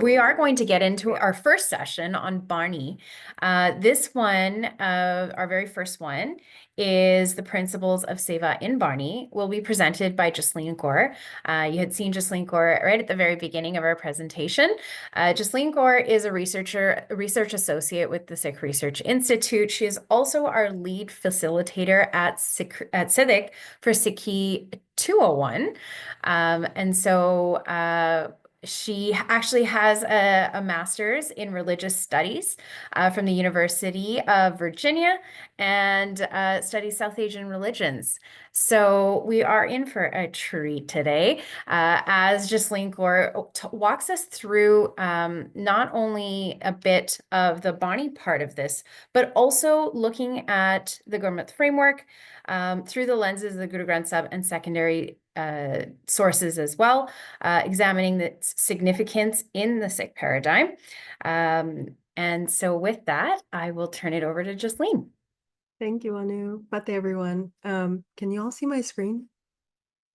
We are going to get into our first session on Bani. This one, our very first one, is the principles of Seva in Bani. Will be presented by Jasleen Kaur. You had seen Jasleen Kaur right at the very beginning of our presentation. Jasleen Kaur is a research associate with the Sikh Research Institute. She is also our lead facilitator at Civic for Sikhi 201. She actually has a master's in religious studies from the University of Virginia and studies South Asian religions. So we are in for a treat today as Jasleen Kaur walks us through not only a bit of the Bani part of this, but also looking at the Gurmat framework through the lenses of the Guru Granth Sahib and secondary sources as well, examining the significance in the Sikh paradigm. And so with that, I will turn it over to Jasleen. Thank you, Anu. Pate, everyone. Can you all see my screen?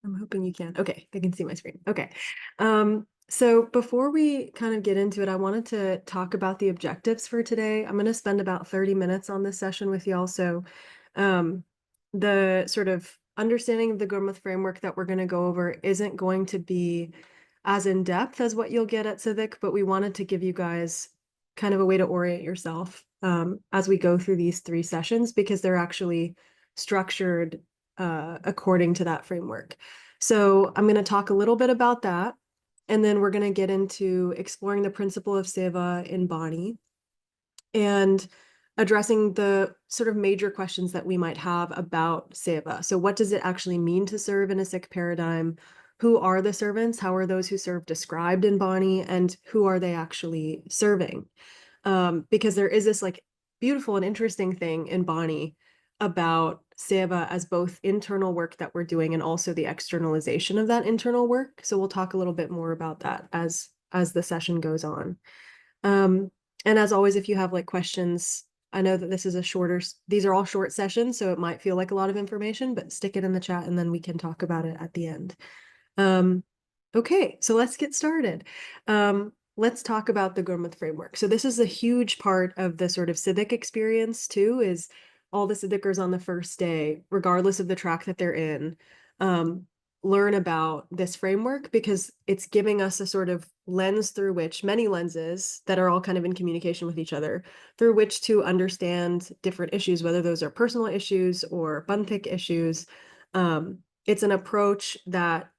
I'm hoping you can. Okay, they can see my screen. Okay. So before we kind of get into it, I wanted to talk about the objectives for today. I'm going to spend about 30 minutes on this session with y'all. So the sort of understanding of the Gurmat framework that we're going to go over isn't going to be as in-depth as what you'll get at Civic, but we wanted to give you guys kind of a way to orient yourself as we go through these 3 sessions, because they're actually structured according to that framework. So I'm going to talk a little bit about that, and then we're going to get into exploring the principle of Seva in Bani and addressing the sort of major questions that we might have about Seva. So what does it actually mean to serve in a Sikh paradigm? Who are the servants? How are those who serve described in Bani? And who are they actually serving? Because there is this like beautiful and interesting thing in Bani about Seva as both internal work that we're doing and also the externalization of that internal work. So we'll talk a little bit more about that as the session goes on. And as always, if you have like questions, I know that this is these are all short sessions, so it might feel like a lot of information, but stick it in the chat and then we can talk about it at the end. Okay, so let's get started. Let's talk about the Gurmat framework. So this is a huge part of the sort of civic experience too, is all the Siddhikars on the first day, regardless of the track that they're in, learn about this framework, because it's giving us a sort of lens through which, many lenses that are all kind of in communication with each other, through which to understand different issues, whether those are personal issues or Banthic issues. It's an approach that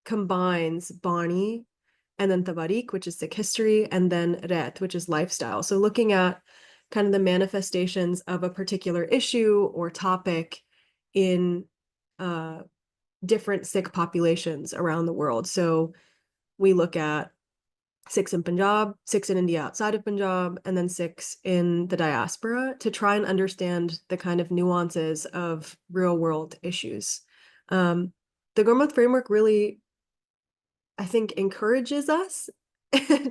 combines Bani and then Tawarik, which is Sikh history, and then Ret, which is lifestyle. So looking at kind of the manifestations of a particular issue or topic in different Sikh populations around the world. So we look at Sikhs in Punjab, Sikhs in India outside of Punjab, and then Sikhs in the diaspora to try and understand the kind of nuances of real world issues. The Gurmat framework really, I think, encourages us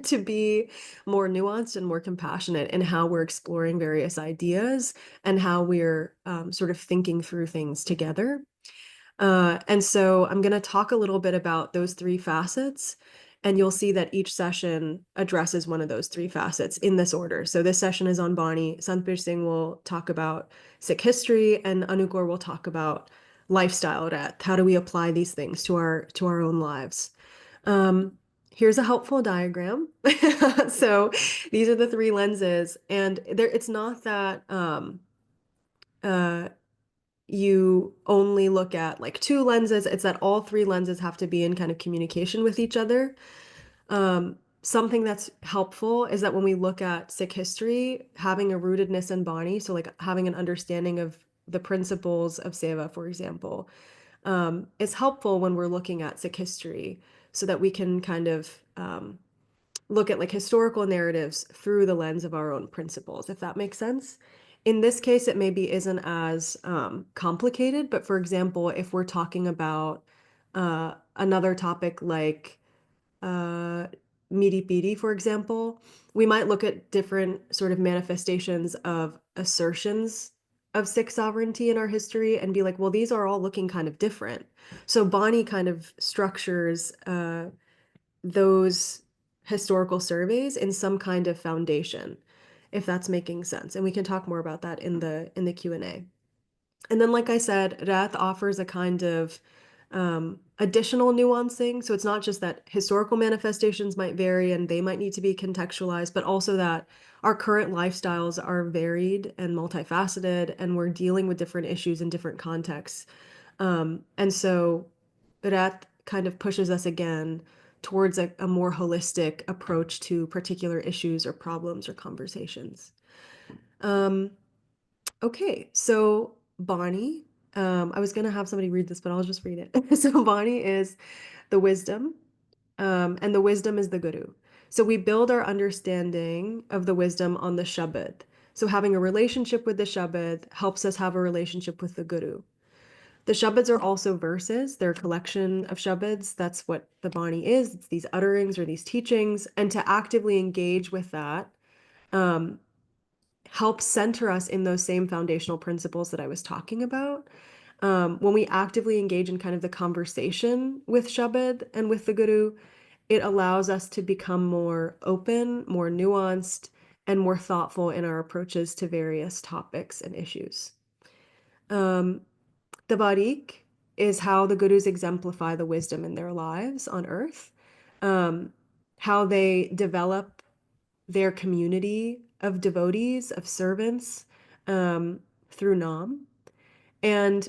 to be more nuanced and more compassionate in how we're exploring various ideas and how we're sort of thinking through things together. And so I'm going to talk a little bit about those 3 facets, and you'll see that each session addresses one of those 3 facets in this order. So this session is on Bani. Santbir Singh will talk about Sikh history, and Anu Kaur will talk about lifestyle. How do we apply these things to our own lives? Here's a helpful diagram. So these are the 3 lenses, and it's not that you only look at like 2 lenses. It's that all 3 lenses have to be in kind of communication with each other. Something that's helpful is that when we look at Sikh history, having a rootedness in Bani, so like having an understanding of the principles of Seva, for example, is helpful when we're looking at Sikh history, so that we can kind of look at like historical narratives through the lens of our own principles, if that makes sense. In this case, it maybe isn't as complicated, but for example, if we're talking about another topic like Miri Piri, for example, we might look at different sort of manifestations of assertions of Sikh sovereignty in our history and be like, well, these are all looking kind of different. So Bani kind of structures those historical surveys in some kind of foundation, if that's making sense. And we can talk more about that in the Q&A. And then, like I said, Rath offers a kind of additional nuancing. So it's not just that historical manifestations might vary and they might need to be contextualized, but also that our current lifestyles are varied and multifaceted, and we're dealing with different issues in different contexts. And so Rath kind of pushes us again towards a more holistic approach to particular issues or problems or conversations. Um, Okay, so Bani, I was gonna have somebody read this, but I'll just read it. So Bani is the wisdom, and the wisdom is the guru. So we build our understanding of the wisdom on the Shabad. So having a relationship with the Shabad helps us have a relationship with the guru. The Shabads are also verses. They're a collection of Shabads. That's what the Bani is. It's these utterings or these teachings. And to actively engage with that, um, helps center us in those same foundational principles that I was talking about. When we actively engage in kind of the conversation with Shabad and with the Guru, it allows us to become more open, more nuanced, and more thoughtful in our approaches to various topics and issues. The Barik is how the Gurus exemplify the wisdom in their lives on earth, how they develop their community of devotees, of servants, through Nam. And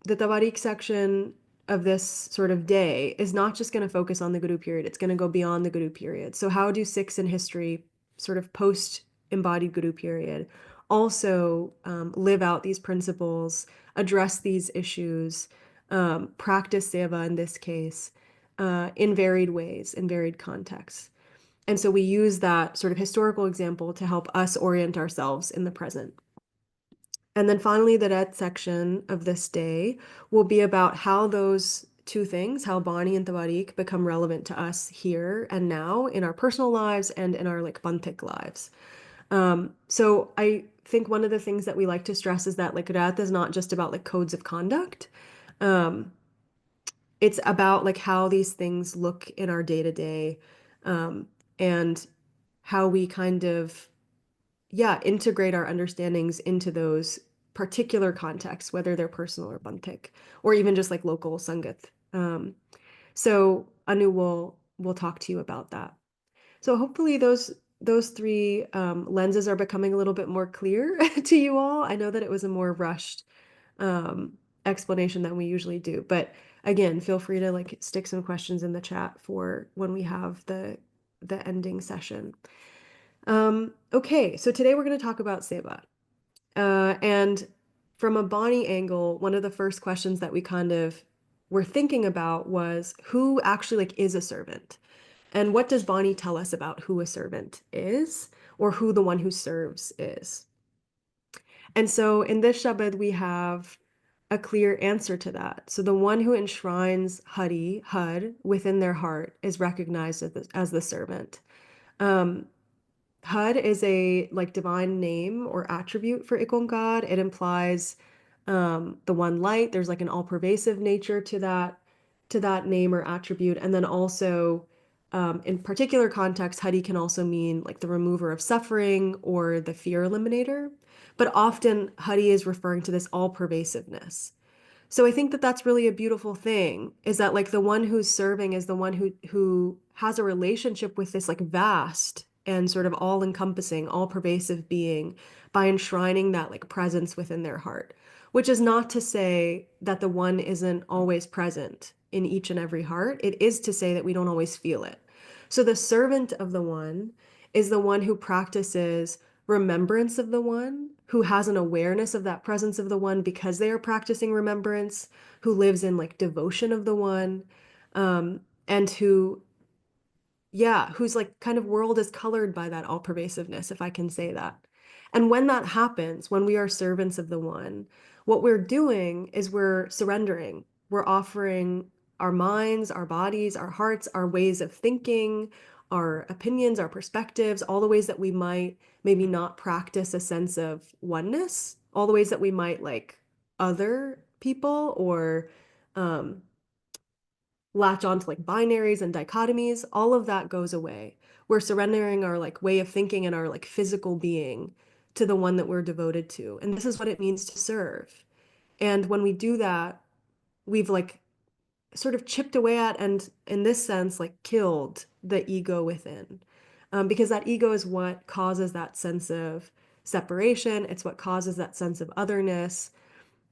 the Tawarik section of this sort of day is not just going to focus on the Guru period, it's going to go beyond the Guru period. So, how do Sikhs in history, sort of post embodied Guru period, also live out these principles, address these issues, practice Seva in this case, in varied ways, in varied contexts? And so we use that sort of historical example to help us orient ourselves in the present. And then finally, the red section of this day will be about how those two things, how Bani and Tawarik become relevant to us here and now in our personal lives and in our like Bantik lives. So I think one of the things that we like to stress is that like Rath is not just about like codes of conduct. Um, it's about like how these things look in our day to day, and how we kind of, yeah, integrate our understandings into those particular contexts, whether they're personal or Bantik, or even just like local Sangat. So Anu will talk to you about that. So hopefully those three lenses are becoming a little bit more clear to you all. I know that it was a more rushed um, explanation than we usually do, but again, feel free to like stick some questions in the chat for when we have the ending session. Okay, so today we're going to talk about Seva. And from a Bani angle, one of the first questions that we kind of were thinking about was who actually like is a servant? And what does Bani tell us about who a servant is, or who the one who serves is? And so in this Shabad, we have a clear answer to that. So the one who enshrines Hari, Had, within their heart is recognized as the servant. Um, Had is a like divine name or attribute for IkOankar. It implies the one light. There's like an all-pervasive nature to that name or attribute. And then also in particular context, Hari can also mean like the remover of suffering or the fear eliminator. But often Hari is referring to this all-pervasiveness. So I think that that's really a beautiful thing, is that like the one who's serving is the one who has a relationship with this like vast and sort of all-encompassing, all-pervasive being by enshrining that like presence within their heart, which is not to say that the one isn't always present in each and every heart. It is to say that we don't always feel it. So the servant of the one is the one who practices remembrance of the one, who has an awareness of that presence of the one because they are practicing remembrance, who lives in like devotion of the one, and who, yeah, whose like kind of world is colored by that all pervasiveness, if I can say that. And when that happens, when we are servants of the one, what we're doing is we're surrendering. We're offering our minds, our bodies, our hearts, our ways of thinking, our opinions, our perspectives, all the ways that we might maybe not practice a sense of oneness, all the ways that we might like other people or um, latch onto like binaries and dichotomies, all of that goes away. We're surrendering our like way of thinking and our like physical being to the one that we're devoted to. And this is what it means to serve. And when we do that, we've like sort of chipped away at and in this sense like killed the ego within, because that ego is what causes that sense of separation. It's what causes that sense of otherness.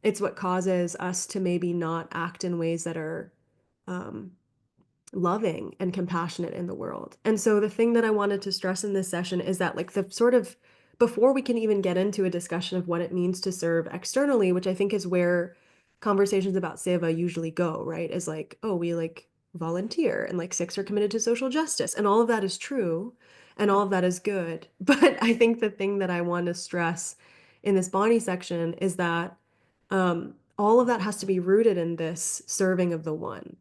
It's what causes us to maybe not act in ways that are um, loving and compassionate in the world. And so the thing that I wanted to stress in this session is that like the sort of before we can even get into a discussion of what it means to serve externally, which I think is where conversations about Seva usually go, right? Is like, oh, we like volunteer and like Sikhs are committed to social justice. And all of that is true and all of that is good. But I think the thing that I want to stress in this Bani section is that all of that has to be rooted in this serving of the one,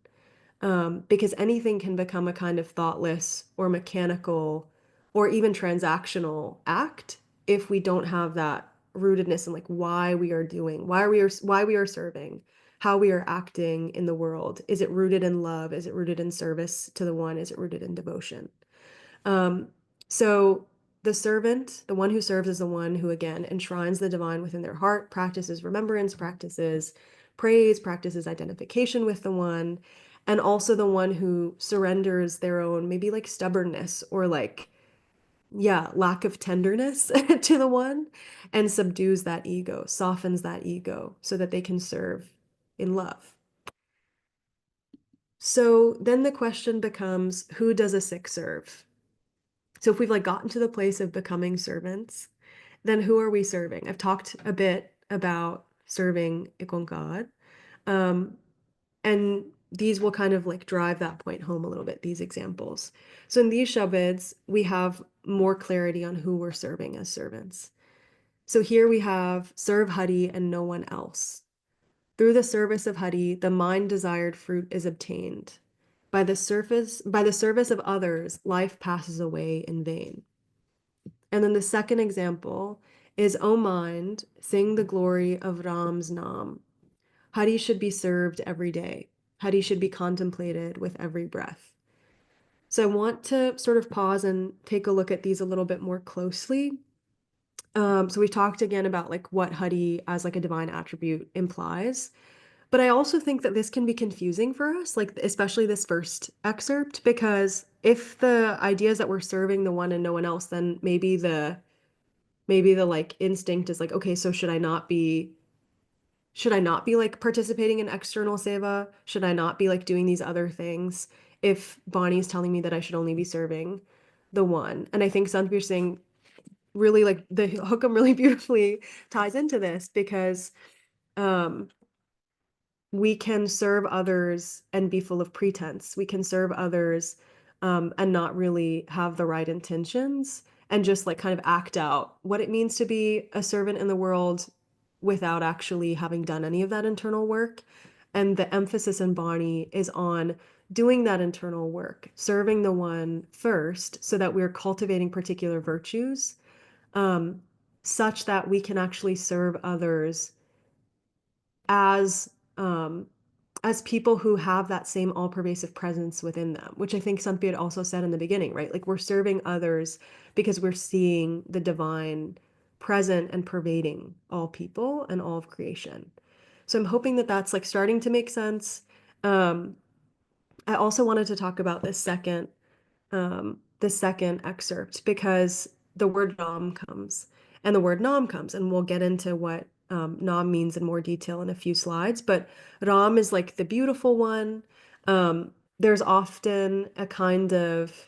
because anything can become a kind of thoughtless or mechanical or even transactional act if we don't have that rootedness in like why we are doing, why we are serving, how we are acting in the world. Is it rooted in love? Is it rooted in service to the one? Is it rooted in devotion? Um, so the servant, the one who serves, is the one who again enshrines the divine within their heart, practices remembrance, practices praise, practices identification with the one, and also the one who surrenders their own maybe like stubbornness or like, yeah, lack of tenderness to the one and subdues that ego, softens that ego so that they can serve in love. So then the question becomes, who does a Sikh serve? So if we've like gotten to the place of becoming servants, then who are we serving? I've talked a bit about serving IkOankar. Um, and these will kind of like drive that point home a little bit, these examples. So in these shabads, we have more clarity on who we're serving as servants. So here we have serve Hari and no one else. Through the service of Hari, the mind desired fruit is obtained. By the service of others, life passes away in vain. And then the second example is, O mind, sing the glory of Ram's Nam. Hari should be served every day. Hari should be contemplated with every breath. So I want to sort of pause and take a look at these a little bit more closely. So we've talked again about like what Hari as like a divine attribute implies. But I also think that this can be confusing for us, like especially this first excerpt, because if the idea is that we're serving the one and no one else, then maybe the like instinct is like, okay, so should I not be like participating in external seva? Should I not be like doing these other things if Bonnie is telling me that I should only be serving the one? And I think Santhbir Singh really like the hookum really beautifully ties into this because um we can serve others and be full of pretense. We can serve others and not really have the right intentions and just like kind of act out what it means to be a servant in the world without actually having done any of that internal work. And the emphasis in Bani is on doing that internal work, serving the one first so that we're cultivating particular virtues, um, such that we can actually serve others as um, as people who have that same all-pervasive presence within them, which I think Santhpi had also said in the beginning, right? Like we're serving others because we're seeing the divine present and pervading all people and all of creation. So I'm hoping that that's like starting to make sense. Um, I also wanted to talk about the second excerpt because the word nam comes and the word nam comes, and we'll get into what nam means in more detail in a few slides. But Ram is like the beautiful one. There's often a kind of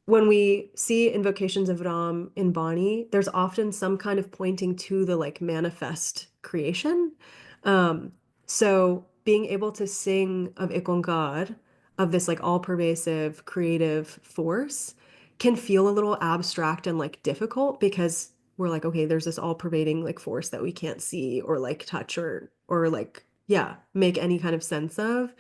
when we see invocations of Ram in Bani, there's often some kind of pointing to the like manifest creation. Um, so being able to sing of IkOankar, of this like all-pervasive creative force, can feel a little abstract and like difficult because we're like, okay, there's this all-pervading like force that we can't see or like touch or like, yeah, make any kind of sense of.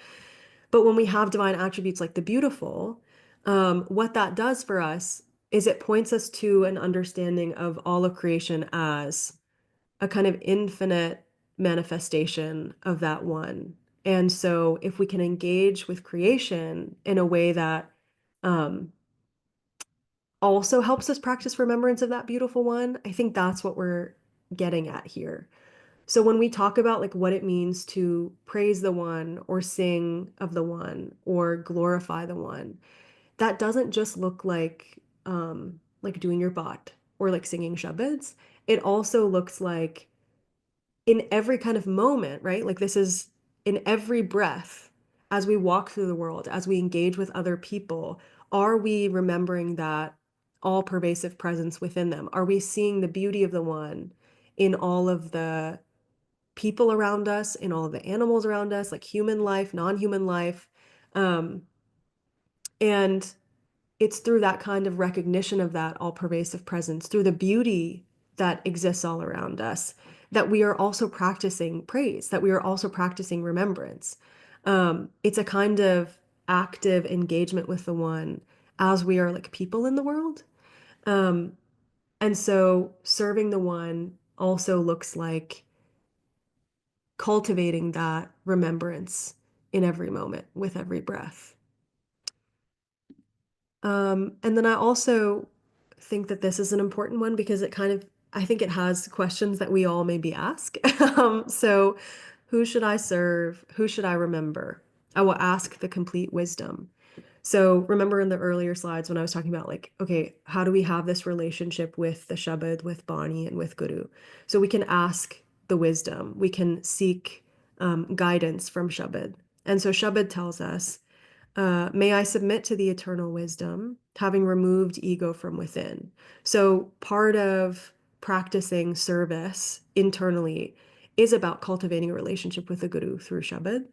But when we have divine attributes like the beautiful, what that does for us is it points us to an understanding of all of creation as a kind of infinite manifestation of that one. And so if we can engage with creation in a way that um, also helps us practice remembrance of that beautiful one, I think that's what we're getting at here. So when we talk about like what it means to praise the one or sing of the one or glorify the one, that doesn't just look like doing your bhat or like singing shabads. It also looks like in every kind of moment, right? Like this is in every breath as we walk through the world, as we engage with other people, are we remembering that all pervasive presence within them? Are we seeing the beauty of the one in all of the people around us, in all of the animals around us, like human life, non-human life? Um, and it's through that kind of recognition of that all pervasive presence, through the beauty that exists all around us, that we are also practicing praise, that we are also practicing remembrance. It's a kind of active engagement with the one as we are like people in the world. Um, and so serving the one also looks like cultivating that remembrance in every moment with every breath. And then I also think that this is an important one because it kind of, I think it has questions that we all maybe ask. So, who should I serve? Who should I remember? I will ask the complete wisdom. So, remember in the earlier slides when I was talking about, like, okay, how do we have this relationship with the Shabad, with Bani, and with Guru? So, we can ask the wisdom, we can seek guidance from Shabad. And so, Shabad tells us, may I submit to the eternal wisdom, having removed ego from within. So, part of practicing service internally is about cultivating a relationship with the Guru through Shabad.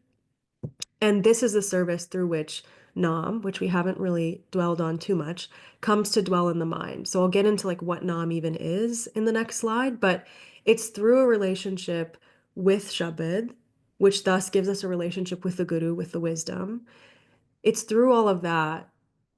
And this is a service through which Nam, which we haven't really dwelled on too much, comes to dwell in the mind. So I'll get into like what Nam even is in the next slide, but it's through a relationship with Shabad, which thus gives us a relationship with the Guru, with the wisdom. It's through all of that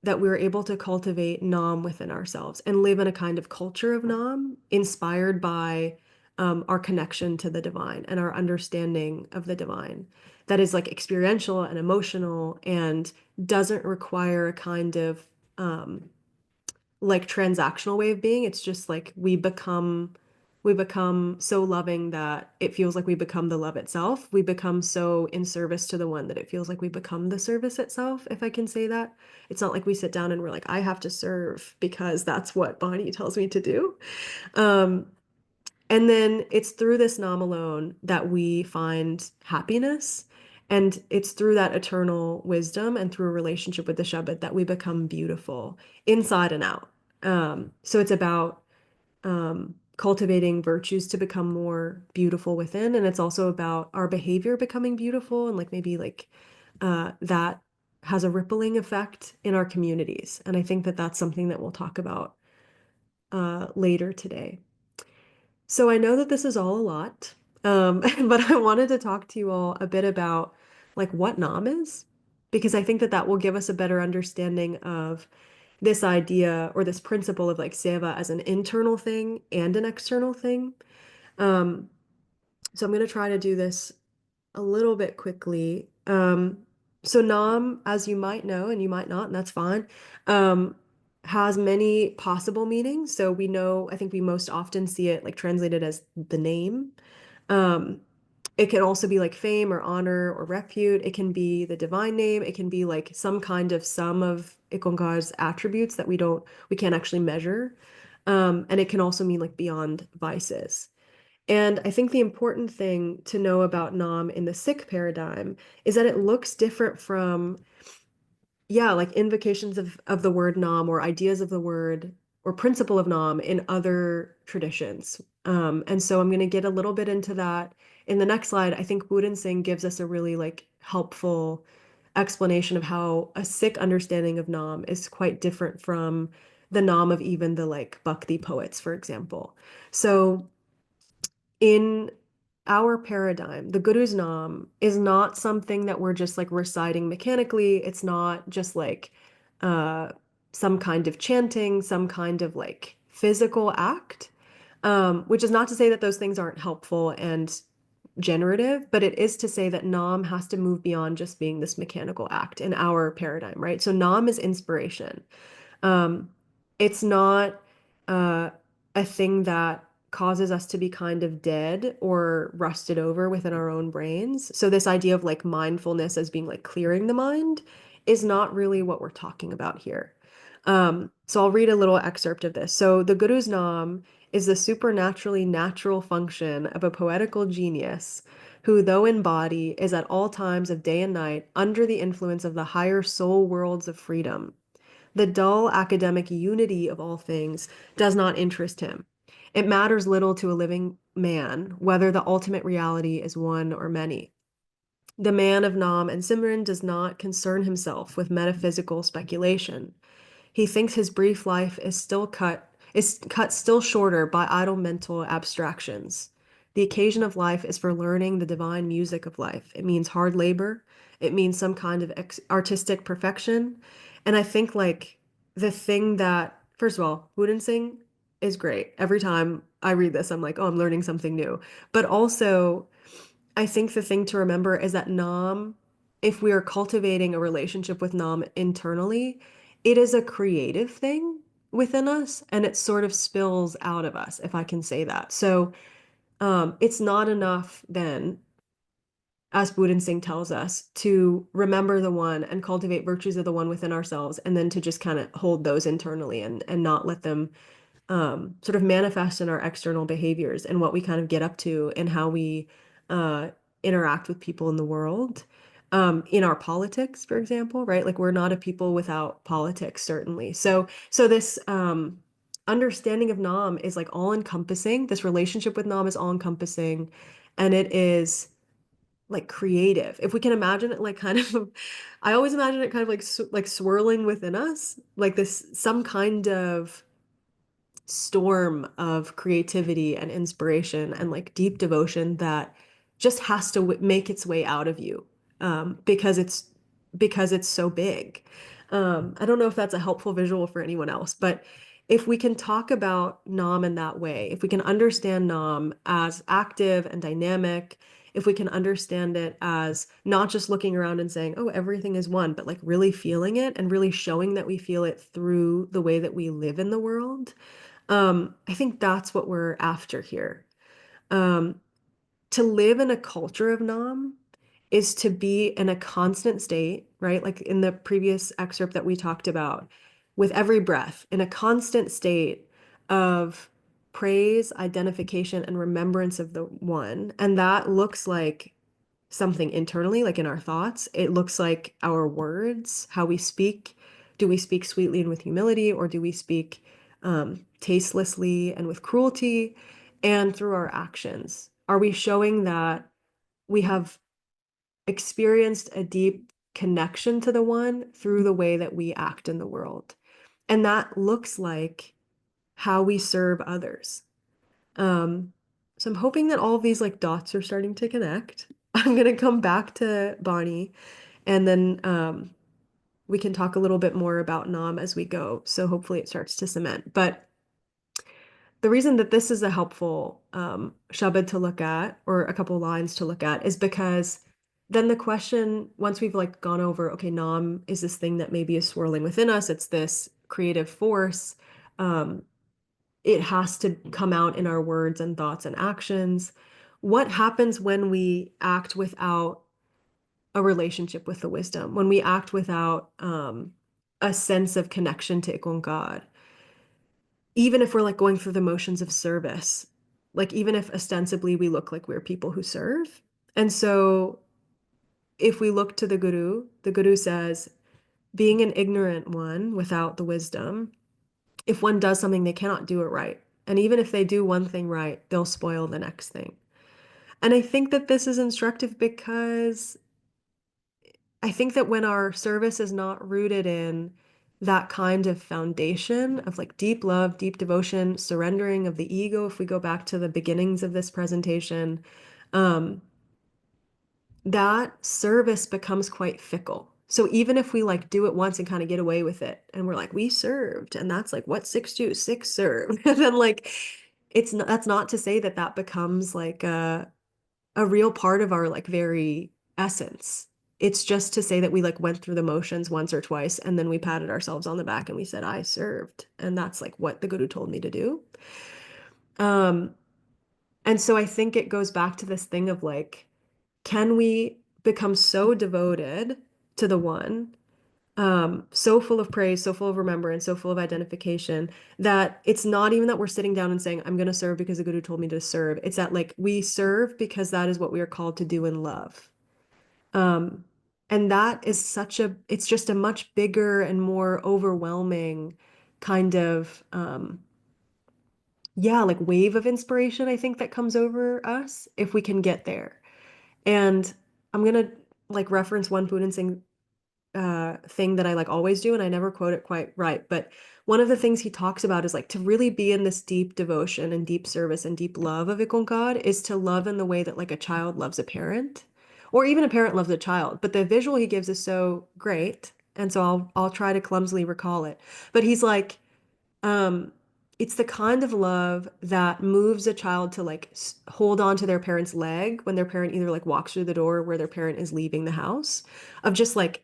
that we're able to cultivate Nam within ourselves and live in a kind of culture of Nam inspired by our connection to the divine and our understanding of the divine that is like experiential and emotional and doesn't require a kind of um, like transactional way of being. It's just like we become so loving that it feels like we become the love itself. We become so in service to the one that it feels like we become the service itself, if I can say that. It's not like we sit down and we're like, I have to serve because that's what Bonnie tells me to do. Um, and then it's through this Nam alone that we find happiness. And it's through that eternal wisdom and through a relationship with the Shabbat that we become beautiful inside and out. So it's about cultivating virtues to become more beautiful within. And it's also about our behavior becoming beautiful and like maybe like that has a rippling effect in our communities. And I think that that's something that we'll talk about later today. So I know that this is all a lot, but I wanted to talk to you all a bit about like what Nam is, because I think that that will give us a better understanding of this idea or this principle of like Seva as an internal thing and an external thing. Um, so I'm going to try to do this a little bit quickly. So Nam, as you might know, and you might not, and that's fine, um, has many possible meanings. So we know, I think we most often see it like translated as the name. Um, it can also be like fame or honor or repute. It can be the divine name. It can be like some kind of sum of IkOankar's attributes that we can't actually measure. And it can also mean like beyond vices. And I think the important thing to know about Nam in the Sikh paradigm is that it looks different from, yeah, like invocations of the word Nam or ideas of the word or principle of Nam in other traditions. And so I'm going to get a little bit into that in the next slide. I think Budin Singh gives us a really like helpful explanation of how a Sikh understanding of Nam is quite different from the Nam of even the like Bhakti poets, for example. So in our paradigm, the Guru's Nam is not something that we're just like reciting mechanically. It's not just like uh, some kind of chanting, some kind of like physical act, which is not to say that those things aren't helpful and generative, but it is to say that Nam has to move beyond just being this mechanical act in our paradigm, right? So Nam is inspiration. Um, it's not uh, a thing that causes us to be kind of dead or rusted over within our own brains. So this idea of like mindfulness as being like clearing the mind is not really what we're talking about here. So I'll read a little excerpt of this. So the Guru's Nam is the supernaturally natural function of a poetical genius who, though in body, is at all times of day and night under the influence of the higher soul worlds of freedom. The dull academic unity of all things does not interest him. It matters little to a living man whether the ultimate reality is one or many. The man of Nam and Simran does not concern himself with metaphysical speculation. He thinks his brief life is cut still shorter by idle mental abstractions. The occasion of life is for learning the divine music of life. It means hard labor. It means some kind of artistic perfection. And I think like the thing that, first of all, Wooden Sing is great. Every time I read this, I'm like, oh, I'm learning something new. But also, I think the thing to remember is that Nam, if we are cultivating a relationship with Nam internally, it is a creative thing within us and it sort of spills out of us, if I can say that. So it's not enough then, as Buddha Singh tells us, to remember the one and cultivate virtues of the one within ourselves and then to just kind of hold those internally and not let them sort of manifest in our external behaviors and what we kind of get up to and how we uh, interact with people in the world. In our politics, for example, right? Like we're not a people without politics, certainly. So this understanding of Nam is like all encompassing. This relationship with Nam is all encompassing, and it is like creative. If we can imagine it, like kind of, I always imagine it kind of like like swirling within us, like this some kind of storm of creativity and inspiration and like deep devotion that just has to make its way out of you because it's so big. I don't know if that's a helpful visual for anyone else, but if we can talk about Nam in that way, if we can understand Nam as active and dynamic, if we can understand it as not just looking around and saying, oh, everything is one, but like really feeling it and really showing that we feel it through the way that we live in the world, I think that's what we're after here. Um, to live in a culture of Nam is to be in a constant state, right? Like in the previous excerpt that we talked about, with every breath, in a constant state of praise, identification, and remembrance of the one. And that looks like something internally, like in our thoughts. It looks like our words, how we speak. Do we speak sweetly and with humility, or do we speak tastelessly and with cruelty? And through our actions, are we showing that we have experienced a deep connection to the one through the way that we act in the world? And that looks like how we serve others. Um, so I'm hoping that all of these like dots are starting to connect. I'm gonna come back to Bonnie and then we can talk a little bit more about Nam as we go. So hopefully it starts to cement. But the reason that this is a helpful shabad to look at, or a couple lines to look at, is because then the question, once we've like gone over, okay, Nam is this thing that maybe is swirling within us, it's this creative force. Um, it has to come out in our words and thoughts and actions. What happens when we act without a relationship with the wisdom, when we act without a sense of connection to IkOankar? Even if we're like going through the motions of service, like even if ostensibly we look like we're people who serve. And so if we look to the Guru says, being an ignorant one without the wisdom, if one does something, they cannot do it right. And even if they do one thing right, they'll spoil the next thing. And I think that this is instructive because I think that when our service is not rooted in that kind of foundation of like deep love, deep devotion, surrendering of the ego, if we go back to the beginnings of this presentation, um, that service becomes quite fickle. So even if we like do it once and kind of get away with it, and we're like, we served, and that's like what Sikhs do, Sikhs serve, and then like it's not, that's not to say that that becomes like a a real part of our like very essence. It's just to say that we like went through the motions once or twice and then we patted ourselves on the back and we said, I served. And that's like what the Guru told me to do. Um, and so I think it goes back to this thing of like, can we become so devoted to the one, so full of praise, so full of remembrance, so full of identification, that it's not even that we're sitting down and saying, I'm going to serve because the Guru told me to serve. It's that like we serve because that is what we are called to do in love. Um, and that is it's just a much bigger and more overwhelming kind of, yeah, like wave of inspiration, I think that comes over us if we can get there. And I'm gonna like reference one Putin Singh thing that I like always do, and I never quote it quite right. But one of the things he talks about is like to really be in this deep devotion and deep service and deep love of IkOankar is to love in the way that like a child loves a parent, or even a parent loves a child. But the visual he gives is so great, and so I'll try to clumsily recall it. But he's like, um, it's the kind of love that moves a child to like hold on to their parent's leg when their parent either like walks through the door or where their parent is leaving the house, of just like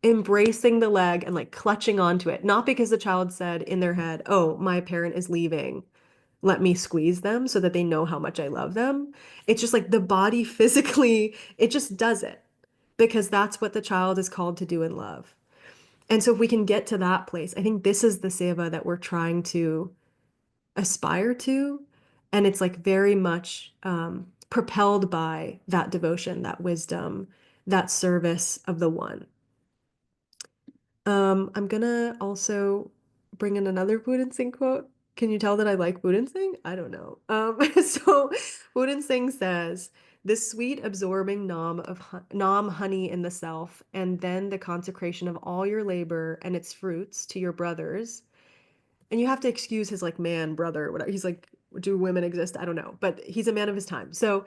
embracing the leg and like clutching onto it. Not because the child said in their head, oh, my parent is leaving. Let me squeeze them so that they know how much I love them. It's just like the body physically, it just does it because that's what the child is called to do in love. And so if we can get to that place, I think this is the seva that we're trying to aspire to. And it's like very much propelled by that devotion, that wisdom, that service of the one. I'm gonna also bring in another Buden Singh quote. Can you tell that I like Buden Singh? I don't know. So Buden Singh says, "This sweet, absorbing nam honey in the self, and then the consecration of all your labor and its fruits to your brothers." And you have to excuse his like man, brother, whatever. He's like, do women exist? I don't know, but he's a man of his time. So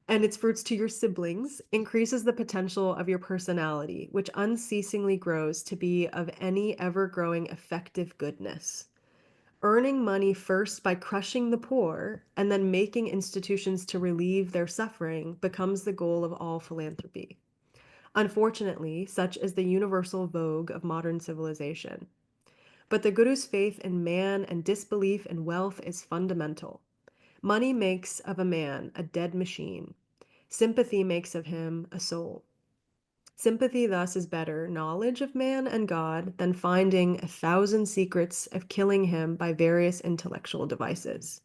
and its fruits to your siblings increases the potential of your personality, which unceasingly grows to be of any ever growing effective goodness. Earning money first by crushing the poor and then making institutions to relieve their suffering becomes the goal of all philanthropy. Unfortunately, such is the universal vogue of modern civilization. But the Guru's faith in man and disbelief in wealth is fundamental. Money makes of a man a dead machine. Sympathy makes of him a soul. Sympathy thus is better knowledge of man and God than finding 1,000 secrets of killing him by various intellectual devices.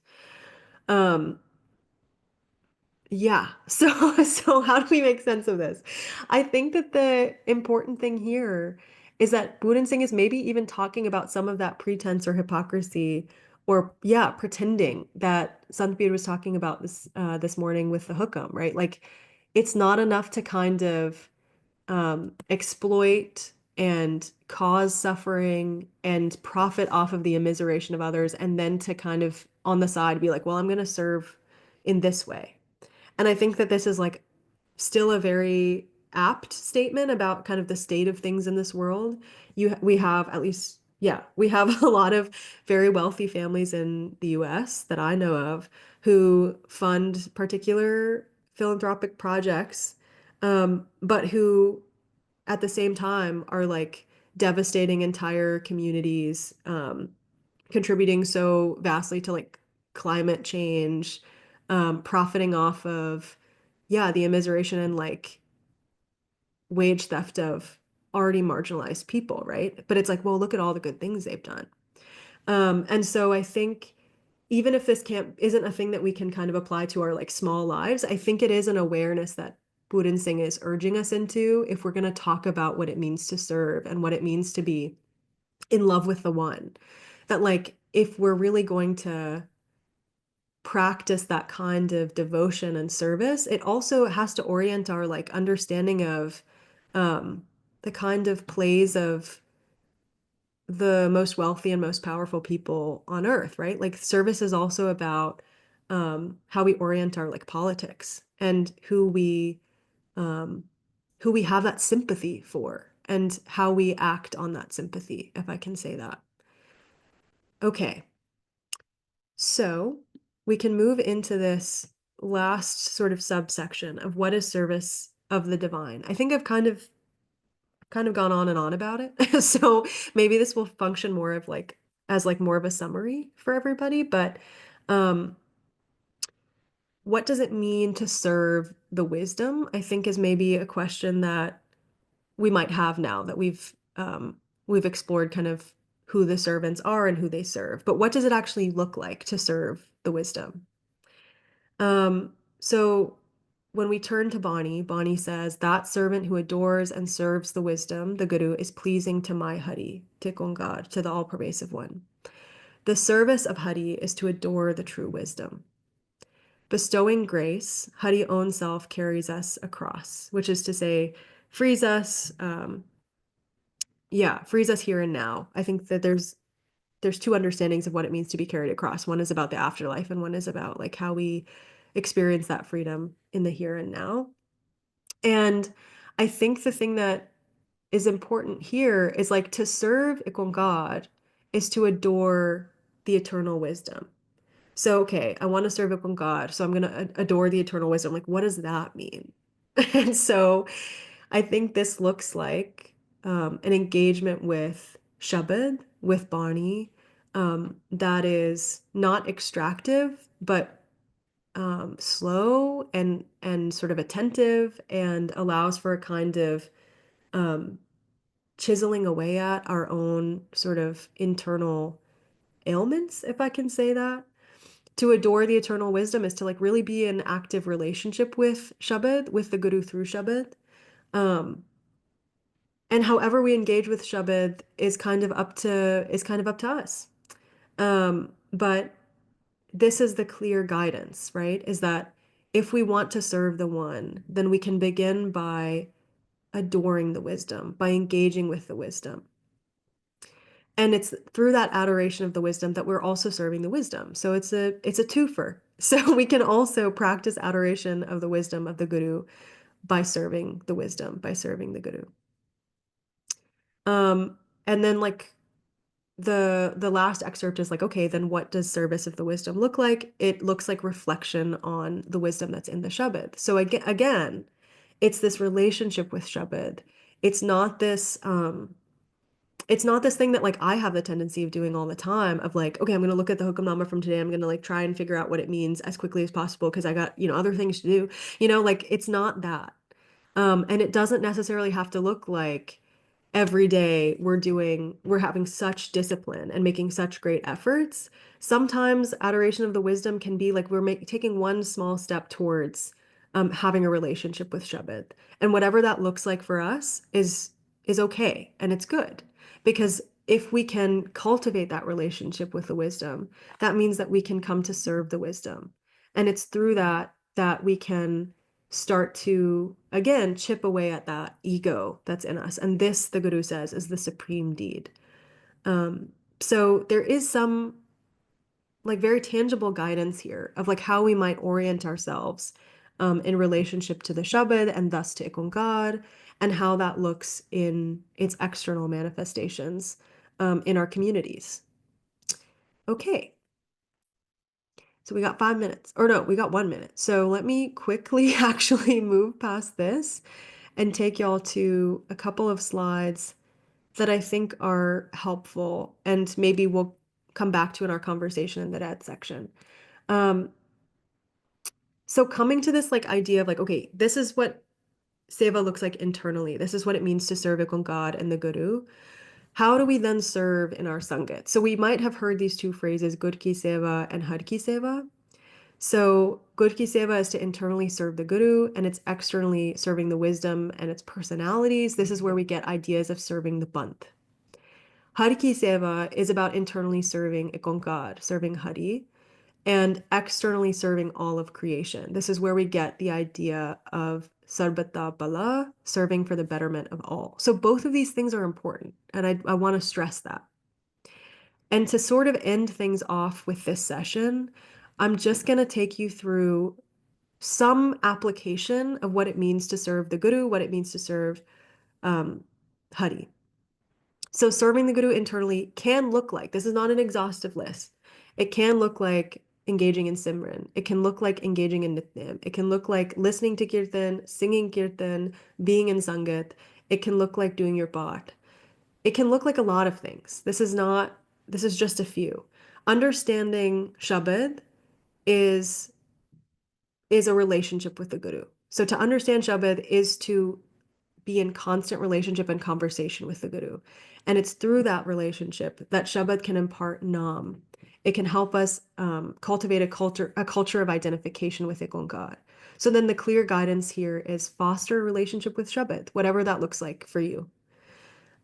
Um, yeah. So how do we make sense of this? I think that the important thing here is that Buddha Singh is maybe even talking about some of that pretense or hypocrisy or yeah, pretending that Santbir was talking about this morning with the hukam, right? Like it's not enough to kind of exploit and cause suffering and profit off of the immiseration of others and then to kind of on the side be like, well, I'm going to serve in this way. And I think that this is like still a very apt statement about kind of the state of things in this world. We have at least, yeah, we have a lot of very wealthy families in the US that I know of who fund particular philanthropic projects, but who at the same time are like devastating entire communities, contributing so vastly to like climate change, profiting off of, yeah, the immiseration and like wage theft of already marginalized people, right? But it's like, well, look at all the good things they've done. And so I think even if this can't isn't a thing that we can kind of apply to our like small lives, I think it is an awareness that Purin Singh is urging us into if we're going to talk about what it means to serve and what it means to be in love with the one. That like if we're really going to practice that kind of devotion and service, it also has to orient our like understanding of um, the kind of plays of the most wealthy and most powerful people on earth, right? Like service is also about how we orient our like politics and um, who we have that sympathy for and how we act on that sympathy, if I can say that. Okay, so we can move into this last sort of subsection of what is service of the divine. I think I've kind of gone on and on about it. So maybe this will function more of like as like more of a summary for everybody, but um what does it mean to serve the wisdom? I think is maybe a question that we might have now that we've explored kind of who the servants are and who they serve. But what does it actually look like to serve the wisdom? So when we turn to Bani, Bani says, that servant who adores and serves the wisdom, the Guru, is pleasing to my Hari, to IkOankar, to the all-pervasive one. The service of Hari is to adore the true wisdom. Bestowing grace, Hari own self carries us across, which is to say, frees us, frees us here and now. I think that there's two understandings of what it means to be carried across. One is about the afterlife, and one is about like how we experience that freedom in the here and now. And I think the thing that is important here is like to serve IkOankar is to adore the eternal wisdom. So, okay, I want to serve IkOankar, so I'm going to adore the eternal wisdom. Like, what does that mean? And so I think this looks like an engagement with Shabad, with Bani, that is not extractive, but slow and sort of attentive and allows for a kind of um, chiseling away at our own sort of internal ailments, if I can say that. To adore the eternal wisdom is to like really be in active relationship with Shabad, with the Guru through Shabad. Um, and however we engage with Shabad is kind of up to us. But this is the clear guidance, right? Is that if we want to serve the one, then we can begin by adoring the wisdom, by engaging with the wisdom. And it's through that adoration of the wisdom that we're also serving the wisdom. So it's a twofer. So we can also practice adoration of the wisdom of the Guru by serving the wisdom, by serving the Guru. And then like the last excerpt is like, okay, then what does service of the wisdom look like? It looks like reflection on the wisdom that's in the Shabad. So again, it's this relationship with Shabad. It's not this it's not this thing that like I have the tendency of doing all the time of like, okay, I'm gonna look at the Hukamnama from today. I'm gonna like try and figure out what it means as quickly as possible because I got, other things to do. Like it's not that. And it doesn't necessarily have to look like every day we're having such discipline and making such great efforts. Sometimes adoration of the wisdom can be like taking one small step towards having a relationship with Shabad. And whatever that looks like for us is okay and it's good. Because if we can cultivate that relationship with the wisdom, that means that we can come to serve the wisdom. And it's through that we can start to again chip away at that ego that's in us. And this, the Guru says, is the supreme deed. So there is some like very tangible guidance here of like how we might orient ourselves in relationship to the Shabad and thus to IkOankar, and how that looks in its external manifestations in our communities. Okay. So we got 5 minutes, or no, we got 1 minute. So let me quickly actually move past this and take y'all to a couple of slides that I think are helpful and maybe we'll come back to in our conversation in the dead section. So coming to this like idea of like, okay, this is what Seva looks like internally. This is what it means to serve IkOankar and the Guru. How do we then serve in our Sangat? So we might have heard these two phrases, Gud ki Seva and Har ki Seva. So Gud ki Seva is to internally serve the Guru, and it's externally serving the wisdom and its personalities. This is where we get ideas of serving the Panth. Har ki Seva is about internally serving IkOankar, serving Hari, and externally serving all of creation. This is where we get the idea of Sarbata Bala, serving for the betterment of all. So both of these things are important, and I want to stress that. And to sort of end things off with this session, I'm just going to take you through some application of what it means to serve the Guru, what it means to serve Hari. So serving the Guru internally can look like, this is not an exhaustive list. It can look like engaging in Simran. It can look like engaging in Nitnem. It can look like listening to Kirtan, singing Kirtan, being in Sangat. It can look like doing your Path. It can look like a lot of things. This is just a few. Understanding Shabad is a relationship with the Guru. So to understand Shabad is to be in constant relationship and conversation with the Guru. And it's through that relationship that Shabad can impart Nam. It can help us cultivate a culture of identification with IkOankar. So then the clear guidance here is foster a relationship with Shabad, whatever that looks like for you.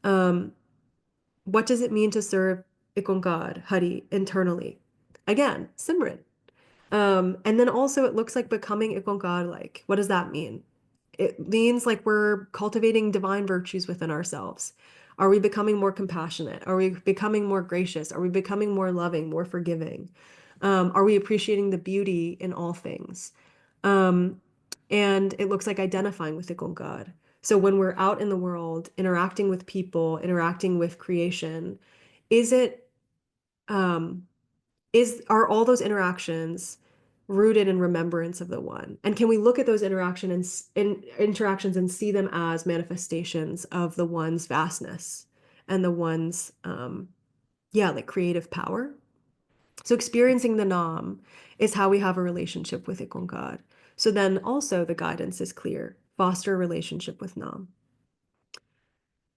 What does it mean to serve IkOankar, Hari, internally? Again, Simran. And then also it looks like becoming IkOankar like. What does that mean? It means like we're cultivating divine virtues within ourselves. Are we becoming more compassionate? Are we becoming more gracious? Are we becoming more loving, more forgiving? Are we appreciating the beauty in all things? Um, and it looks like identifying with IkOankar. So when we're out in the world, interacting with people, interacting with creation, is it um, are all those interactions rooted in remembrance of the one? And can we look at those interactions and see them as manifestations of the one's vastness and the one's like creative power? So experiencing the Nam is how we have a relationship with IkOankar. So then also the guidance is clear. Foster a relationship with Nam.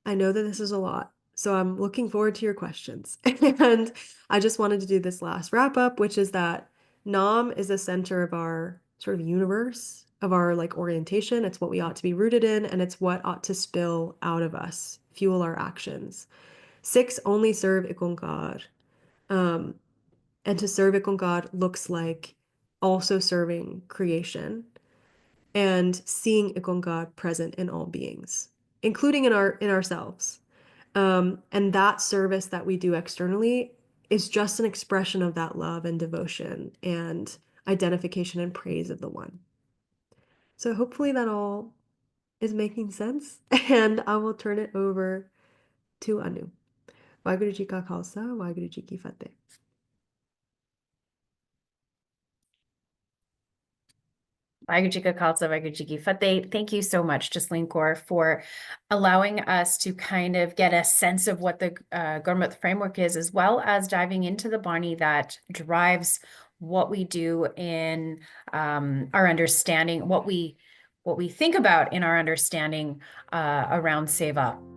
I know that this is a lot, so I'm looking forward to your questions. And I just wanted to do this last wrap up, which is that Nam is the center of our sort of universe, of our like orientation. It's what we ought to be rooted in, and it's what ought to spill out of us, fuel our actions. Sikhs only serve IkOankar. Um, and to serve IkOankar looks like also serving creation and seeing IkOankar present in all beings, including in ourselves. And that service that we do externally is just an expression of that love and devotion and identification and praise of the one. So hopefully that all is making sense. And I will turn it over to Anu. Waheguru Ji Ka Khalsa, Waheguru Ji Ki Fateh. Waheguru Ji Ka Khalsa, Waheguru Ji Ki Fateh. Thank you so much, Jasleen Kaur, for allowing us to kind of get a sense of what the Gurmat framework is, as well as diving into the Bani that drives what we do in our understanding, what we think about in our understanding around Seva.